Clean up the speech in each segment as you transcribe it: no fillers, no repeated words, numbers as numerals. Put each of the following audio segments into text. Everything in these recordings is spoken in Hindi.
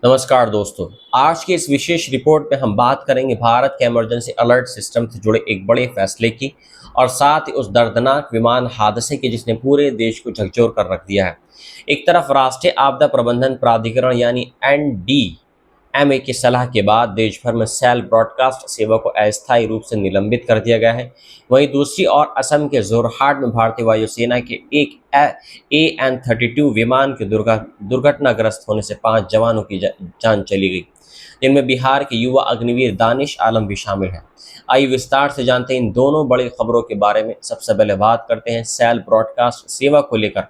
नमस्कार दोस्तों। आज की इस विशेष रिपोर्ट में हम बात करेंगे भारत के इमरजेंसी अलर्ट सिस्टम से जुड़े एक बड़े फैसले की और साथ ही उस दर्दनाक विमान हादसे की जिसने पूरे देश को झकझोर कर रख दिया है। एक तरफ राष्ट्रीय आपदा प्रबंधन प्राधिकरण यानी एनडीएमए की सलाह के बाद देश भर में सेल ब्रॉडकास्ट सेवा को अस्थायी रूप से निलंबित कर दिया गया है। वहीं दूसरी ओर असम के जोरहाट में भारतीय वायुसेना के एक AN-32 विमान के दुर्घटनाग्रस्त होने से 5 जवानों की जान चली गई, जिनमें बिहार के युवा अग्निवीर दानिश आलम भी शामिल हैं। आइए विस्तार से जानते हैं इन दोनों बड़ी खबरों के बारे में। सबसे पहले बात करते हैं सेल ब्रॉडकास्ट सेवा को लेकर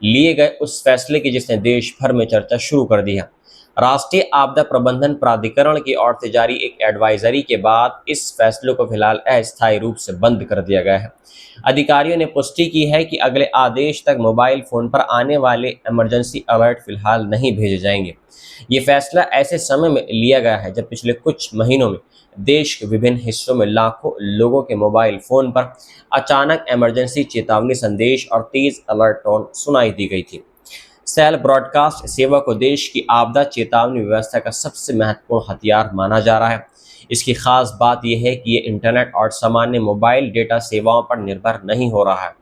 लिए गए उस फैसले की जिसने देश भर में चर्चा शुरू कर दी है। राष्ट्रीय आपदा प्रबंधन प्राधिकरण की ओर से जारी एक एडवाइजरी के बाद इस फैसले को फिलहाल अस्थायी रूप से बंद कर दिया गया है। अधिकारियों ने पुष्टि की है कि अगले आदेश तक मोबाइल फोन पर आने वाले इमरजेंसी अलर्ट फिलहाल नहीं भेजे जाएंगे। ये फैसला ऐसे समय में लिया गया है जब पिछले कुछ महीनों में देश के विभिन्न हिस्सों में लाखों लोगों के मोबाइल फोन पर अचानक इमरजेंसी चेतावनी संदेश और तेज अलर्ट टोन सुनाई दी गई थी। सेल ब्रॉडकास्ट सेवा को देश की आपदा चेतावनी व्यवस्था का सबसे महत्वपूर्ण हथियार माना जा रहा है। इसकी खास बात यह है कि ये इंटरनेट और सामान्य मोबाइल डेटा सेवाओं पर निर्भर नहीं हो रहा है।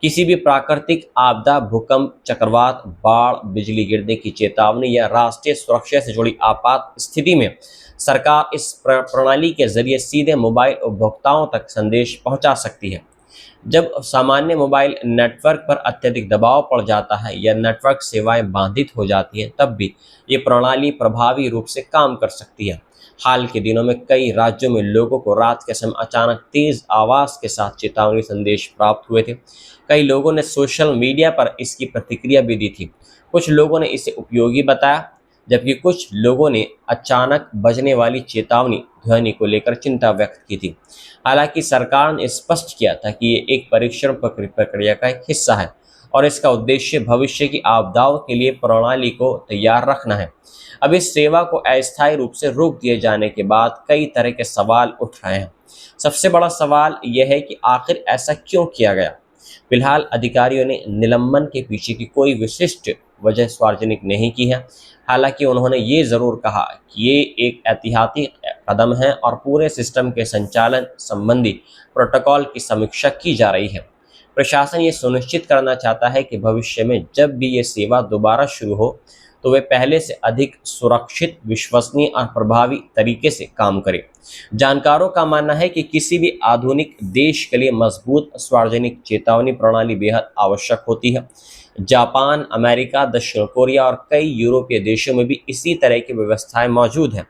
किसी भी प्राकृतिक आपदा, भूकंप, चक्रवात, बाढ़, बिजली गिरने की चेतावनी या राष्ट्रीय सुरक्षा से जुड़ी आपात स्थिति में सरकार इस प्रणाली के जरिए सीधे मोबाइल उपभोक्ताओं तक संदेश पहुंचा सकती है। जब सामान्य मोबाइल नेटवर्क पर अत्यधिक दबाव पड़ जाता है या नेटवर्क सेवाएं बाधित हो जाती हैं, तब भी ये प्रणाली प्रभावी रूप से काम कर सकती है। हाल के दिनों में कई राज्यों में लोगों को रात के समय अचानक तेज आवाज के साथ चेतावनी संदेश प्राप्त हुए थे। कई लोगों ने सोशल मीडिया पर इसकी प्रतिक्रिया भी दी थी। कुछ लोगों ने इसे उपयोगी बताया, जबकि कुछ लोगों ने अचानक बजने वाली चेतावनी ध्वनि को लेकर चिंता व्यक्त की थी। हालांकि सरकार ने स्पष्ट किया था कि ये एक परीक्षण प्रक्रिया का एक हिस्सा है और इसका उद्देश्य भविष्य की आपदाओं के लिए प्रणाली को तैयार रखना है। अब इस सेवा को अस्थायी रूप से रोक दिए जाने के बाद कई तरह के सवाल उठ रहे हैं। सबसे बड़ा सवाल यह है कि आखिर ऐसा क्यों किया गया। फिलहाल अधिकारियों ने निलंबन के पीछे की कोई विशिष्ट वजह सार्वजनिक नहीं की है। हालांकि उन्होंने ये जरूर कहा कि ये एक ऐतिहासिक कदम है और पूरे सिस्टम के संचालन संबंधी प्रोटोकॉल की समीक्षा की जा रही है। प्रशासन ये सुनिश्चित करना चाहता है कि भविष्य में जब भी ये सेवा दोबारा शुरू हो तो वे पहले से अधिक सुरक्षित, विश्वसनीय और प्रभावी तरीके से काम करें। जानकारों का मानना है कि किसी भी आधुनिक देश के लिए मजबूत सार्वजनिक चेतावनी प्रणाली बेहद आवश्यक होती है। जापान, अमेरिका, दक्षिण कोरिया और कई यूरोपीय देशों में भी इसी तरह की व्यवस्थाएं मौजूद हैं,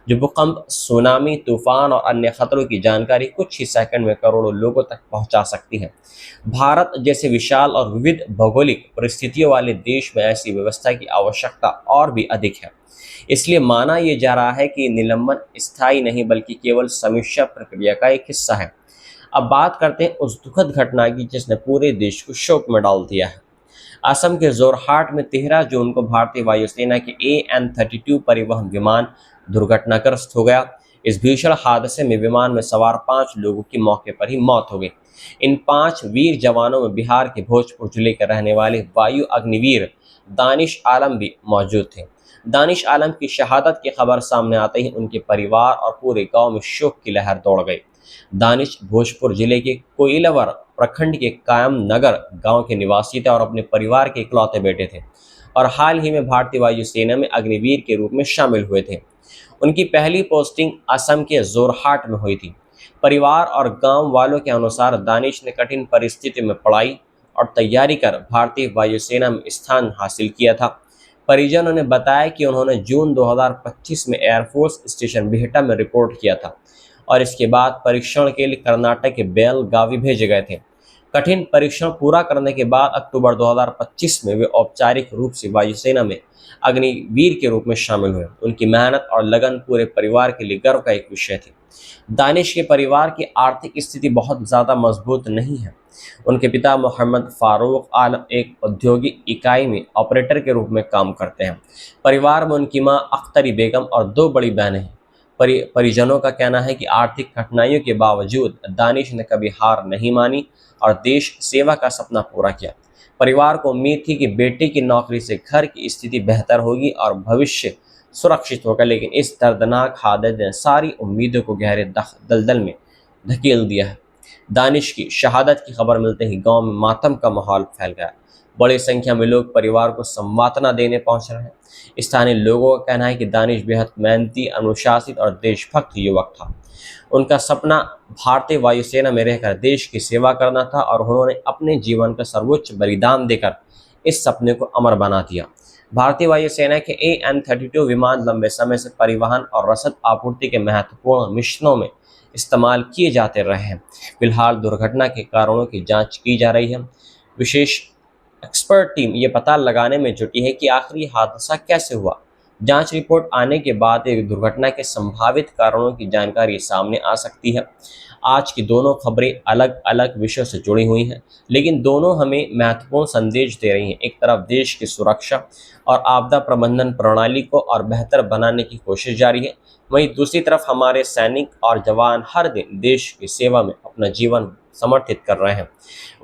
जो भूकंप, सुनामी, तूफान और अन्य खतरों की जानकारी कुछ ही सेकंड में करोड़ों लोगों तक पहुंचा सकती है। भारत जैसे विशाल और विविध भौगोलिक परिस्थितियों वाले देश में ऐसी व्यवस्था की आवश्यकता और भी अधिक है। इसलिए माना यह जा रहा है कि निलंबन स्थायी नहीं बल्कि केवल समीक्षा प्रक्रिया का एक हिस्सा है। अब बात करते हैं उस दुखद घटना की जिसने पूरे देश को शोक में डाल दिया है। असम के जोरहाट में 13 जून को भारतीय वायुसेना के AN-32 परिवहन विमान दुर्घटनाग्रस्त हो गया। इस भीषण हादसे में विमान में सवार 5 लोगों की मौके पर ही मौत हो गई। इन 5 वीर जवानों में बिहार के भोजपुर जिले के रहने वाले वायु अग्निवीर दानिश आलम भी मौजूद थे। दानिश आलम की शहादत की खबर सामने आते ही उनके परिवार और पूरे गांव में शोक की लहर दौड़ गई। दानिश भोजपुर जिले के कोइलवर प्रखंड के कायम नगर गांव के निवासी थे और अपने परिवार के इकलौते बेटे थे और हाल ही में भारतीय वायुसेना में अग्निवीर के रूप में शामिल हुए थे। उनकी पहली पोस्टिंग असम के जोरहाट में हुई थी। परिवार और गांव वालों के अनुसार दानिश ने कठिन परिस्थितियों में पढ़ाई और तैयारी कर भारतीय वायुसेना में स्थान हासिल किया था। परिजनों ने बताया कि उन्होंने जून 2025 में एयरफोर्स स्टेशन बिहटा में रिपोर्ट किया था और इसके बाद परीक्षण के लिए कर्नाटक के बेलगावी भेजे गए थे। कठिन परीक्षण पूरा करने के बाद अक्टूबर 2025 में वे औपचारिक रूप से वायुसेना में अग्निवीर के रूप में शामिल हुए। उनकी मेहनत और लगन पूरे परिवार के लिए गर्व का एक विषय थी। दानिश के परिवार की आर्थिक स्थिति बहुत ज़्यादा मजबूत नहीं है। उनके पिता मोहम्मद फारूक आलम एक औद्योगिक इकाई में ऑपरेटर के रूप में काम करते हैं। परिवार में उनकी मां अख्तरी बेगम और 2 बड़ी बहनें हैं। परिजनों का कहना है कि आर्थिक कठिनाइयों के बावजूद दानिश ने कभी हार नहीं मानी और देश सेवा का सपना पूरा किया। परिवार को उम्मीद थी कि बेटे की नौकरी से घर की स्थिति बेहतर होगी और भविष्य सुरक्षित होगा, लेकिन इस दर्दनाक हादसे ने सारी उम्मीदों को गहरे दलदल में धकेल दिया है। दानिश की शहादत की खबर मिलते ही गांव में मातम का माहौल फैल गया। बड़ी संख्या में लोग परिवार को संवातना देने पहुंच रहे हैं। स्थानीय लोगों का कहना है कि दानिश बेहद मेहनती, अनुशासित और देशभक्त युवक था। उनका सपना भारतीय वायुसेना में रहकर देश की सेवा करना था और उन्होंने अपने जीवन का सर्वोच्च बलिदान देकर इस सपने को अमर बना दिया। भारतीय वायुसेना के AN-32 विमान लंबे समय से परिवहन और रसद आपूर्ति के महत्वपूर्ण मिशनों में इस्तेमाल किए जाते रहे हैं। फिलहाल दुर्घटना के कारणों की जांच की जा रही है। विशेष एक्सपर्ट टीम ये पता लगाने में जुटी है कि आखिर ये हादसा कैसे हुआ। जांच रिपोर्ट आने के बाद एक दुर्घटना के संभावित कारणों की जानकारी सामने आ सकती है। आज की दोनों खबरें अलग अलग विषयों से जुड़ी हुई हैं, लेकिन दोनों हमें महत्वपूर्ण संदेश दे रही हैं। एक तरफ देश की सुरक्षा और आपदा प्रबंधन प्रणाली को और बेहतर बनाने की कोशिश जारी है, वहीं दूसरी तरफ हमारे सैनिक और जवान हर दिन देश की सेवा में अपना जीवन समर्पित कर रहे हैं।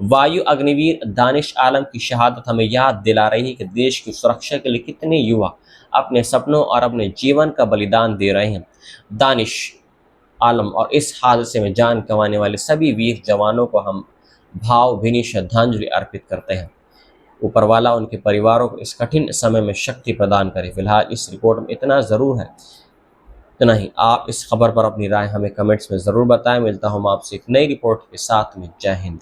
वायु अग्निवीर दानिश आलम की शहादत हमें याद दिला रही है कि देश की सुरक्षा के लिए कितने युवा अपने सपनों और अपने जीवन का बलिदान दे रहे हैं। दानिश आलम और इस हादसे में जान गंवाने वाले सभी वीर जवानों को हम भावभीनी श्रद्धांजलि अर्पित करते हैं। ऊपर वाला उनके परिवारों को इस कठिन समय में शक्ति प्रदान करे। फिलहाल इस रिपोर्ट में इतना ज़रूर है, इतना ही। आप इस खबर पर अपनी राय हमें कमेंट्स में ज़रूर बताएं। मिलता हूं आपसे एक नई रिपोर्ट के साथ में। जय हिंद।